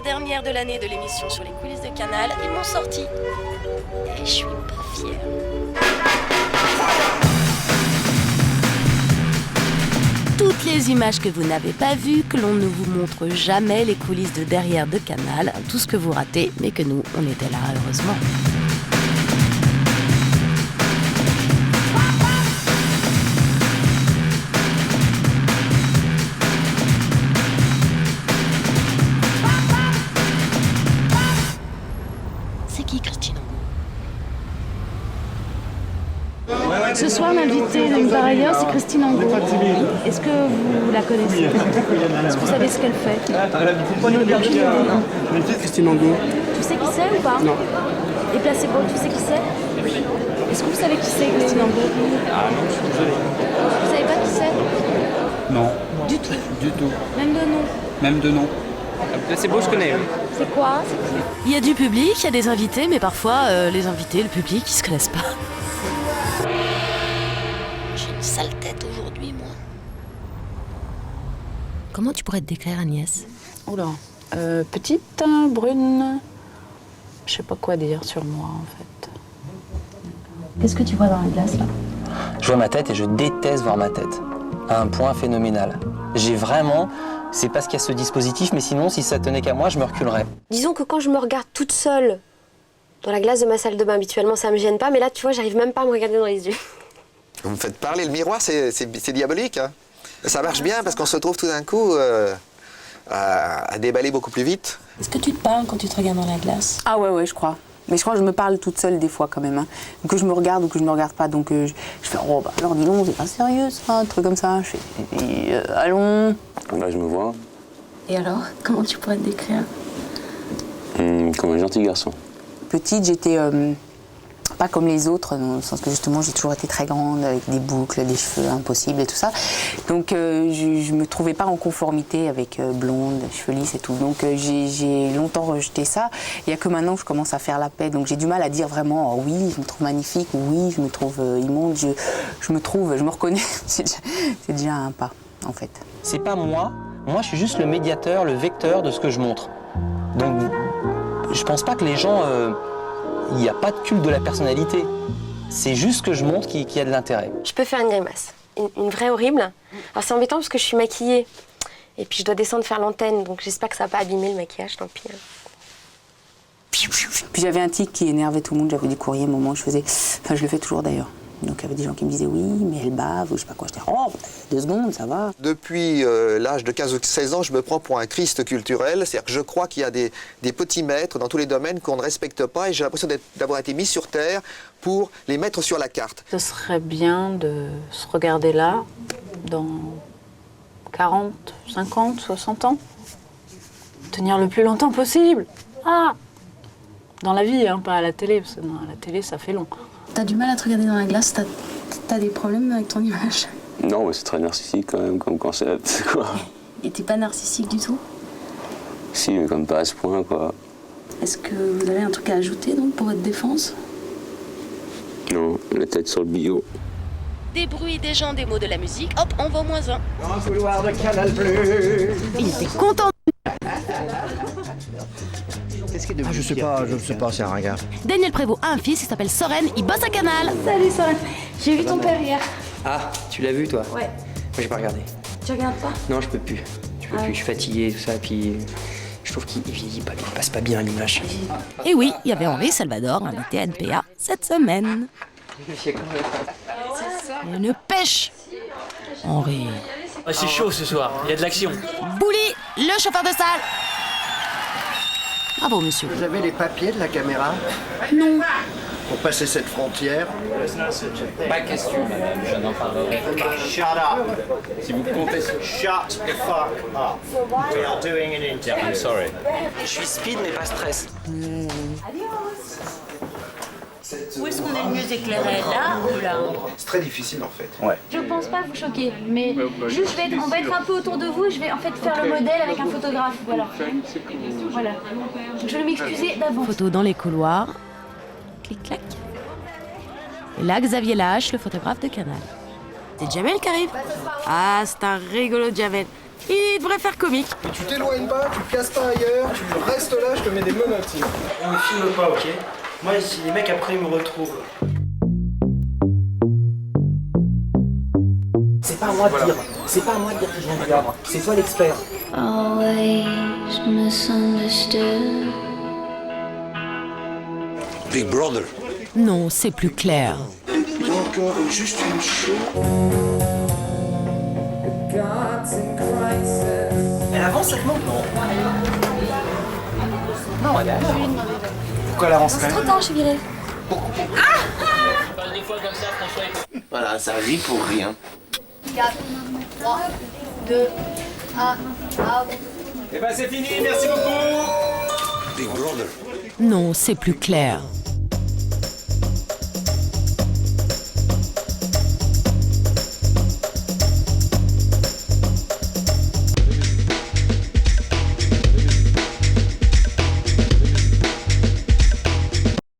dernière de l'année de l'émission sur les coulisses de Canal, ils m'ont sorti. Et je suis pas fière. Toutes les images que vous n'avez pas vues, que l'on ne vous montre jamais, les coulisses de derrière de Canal, tout ce que vous ratez, mais que nous, on était là, heureusement. C'est qui, Christine Angot ? Ce soir, l'invitée de Nulle part ailleurs, c'est Christine Angot. Est-ce que vous la connaissez ? Est-ce que vous savez ce qu'elle fait ? Christine Angot. Tu sais qui c'est ou pas ? Non. Et Placebo, tu sais qui c'est ? Est-ce que vous savez qui c'est, Christine Angot ? Ah non, je suis désolé. Vous savez pas qui c'est ? Non. Du tout. Du tout. Même de nom. Même de nom. C'est beau, je connais. Oui. C'est quoi ? C'est qui ? Il y a du public, il y a des invités, mais parfois, les invités, le public, ils se connaissent pas. J'ai une sale tête aujourd'hui, moi. Comment tu pourrais te décrire, Agnès ? Oula, petite, brune, je sais pas quoi dire sur moi en fait. Qu'est-ce que tu vois dans la glace, là ? Je vois ma tête et je déteste voir ma tête. À un point phénoménal. J'ai vraiment... C'est parce qu'il y a ce dispositif, mais sinon, si ça tenait qu'à moi, je me reculerais. Disons que quand je me regarde toute seule dans la glace de ma salle de bain, habituellement, ça me gêne pas. Mais là, tu vois, j'arrive même pas à me regarder dans les yeux. Vous me faites parler, le miroir, c'est diabolique. Hein. Ça marche bien parce qu'on se retrouve tout d'un coup à déballer beaucoup plus vite. Est-ce que tu te parles quand tu te regardes dans la glace ? Ah ouais, je crois. Mais je crois que je me parle toute seule des fois quand même. Hein. Que je me regarde ou que je ne me regarde pas. Donc je fais, oh bah alors dis donc, c'est pas sérieux ça, un truc comme ça. Je fais, allons. Là, je me vois Et alors, comment tu pourrais te décrire ? comme un gentil garçon. Petite, j'étais pas comme les autres, dans le sens que justement j'ai toujours été très grande, avec des boucles, des cheveux impossibles et tout ça. Donc je me trouvais pas en conformité avec blonde, cheveux lisses et tout. Donc j'ai longtemps rejeté ça. Il y a que maintenant que je commence à faire la paix. Donc j'ai du mal à dire vraiment, oh, oui, je me trouve magnifique, oui, je me trouve immonde, je me reconnais. C'est déjà un pas, en fait. C'est pas moi. Moi, je suis juste le médiateur, le vecteur de ce que je montre. Donc, je pense pas que les gens... Il n'y a pas de culte de la personnalité. C'est juste que je montre qu'il y a de l'intérêt. Je peux faire une grimace, une vraie horrible. Alors c'est embêtant parce que je suis maquillée. Et puis je dois descendre faire l'antenne, donc j'espère que ça va pas abîmer le maquillage, tant pis. Puis j'avais un tic qui énervait tout le monde, j'avais des courriers au moment où je faisais... Enfin, je le fais toujours d'ailleurs. Donc il y avait des gens qui me disaient oui, mais elle bave, ou je sais pas quoi. Je disais, oh, 2 secondes, ça va. Depuis l'âge de 15 ou 16 ans, je me prends pour un Christ culturel. C'est-à-dire que je crois qu'il y a des petits maîtres dans tous les domaines qu'on ne respecte pas et j'ai l'impression d'avoir été mis sur terre pour les mettre sur la carte. Ce serait bien de se regarder là, dans 40, 50, 60 ans. Tenir le plus longtemps possible. Ah, dans la vie, hein, pas à la télé, parce que non, à la télé, ça fait long. T'as du mal à te regarder dans la glace ? T'as des problèmes avec ton image ? Non, mais c'est très narcissique quand même comme concept, quoi. Et t'es pas narcissique du tout ? Si, mais comme pas à ce point, quoi. Est-ce que vous avez un truc à ajouter, donc, pour votre défense ? Non, la tête sur le bio. Des bruits, des gens, des mots, de la musique, hop, on va au -1. Dans le couloir de Canal+. Il était content. Ah, je sais pas, c'est un ringard. Daniel Prévost a un fils, il s'appelle Soren, il bosse à Canal. Salut Soren, j'ai vu ton père hier. Ah, tu l'as vu toi? Ouais. Moi j'ai pas regardé. Tu regardes pas? Non, je peux plus. Je suis fatigué, tout ça, puis je trouve qu'il vieillit pas bien, il passe pas bien à l'image. Et oui, il y avait Henri Salvador, invité à NPA cette semaine. Une pêche. Henri. Ah, c'est chaud ce soir, il y a de l'action. Bouli, le chauffeur de salle. Bravo, monsieur. Vous avez les papiers de la caméra? Non. Pour passer cette frontière? Pas question, madame, je n'en parlerai pas. Shut up! Si vous comptez sur... Shut the fuck up! We are doing an interview. I'm sorry. Je suis speed, mais pas stress. Où est-ce qu'on est le mieux éclairé, là ou là? C'est très difficile en fait. Ouais. Je pense pas vous choquer, mais juste on va être un peu autour de vous et je vais en fait faire le modèle avec un photographe, voilà. Voilà. Donc je vais m'excuser d'avance. Photo dans les couloirs. Clic-clac. Et là, Xavier Lahache, le photographe de Canal. C'est Jamel qui arrive. Ah, c'est un rigolo Jamel. Il devrait faire comique. Et tu t'éloignes pas, tu te casses pas ailleurs, tu restes là, je te mets des menottes. On me filme pas, ok? Moi, si les mecs après ils me retrouvent. C'est pas à moi de dire. C'est pas à moi de dire que je viens de perdre. C'est toi l'expert. Always misunderstood. Big Brother. Non, c'est plus clair. Il y a encore juste une chose. Elle avance avec moi? Non. Non, elle est à l'heure. Pourquoi elle avance quand même? Trop tard, je suis virée. Voilà, ça rit pour rien. 4, 3, 2, 1, Eh ben c'est fini, merci beaucoup. Big Brother. Non, c'est plus clair.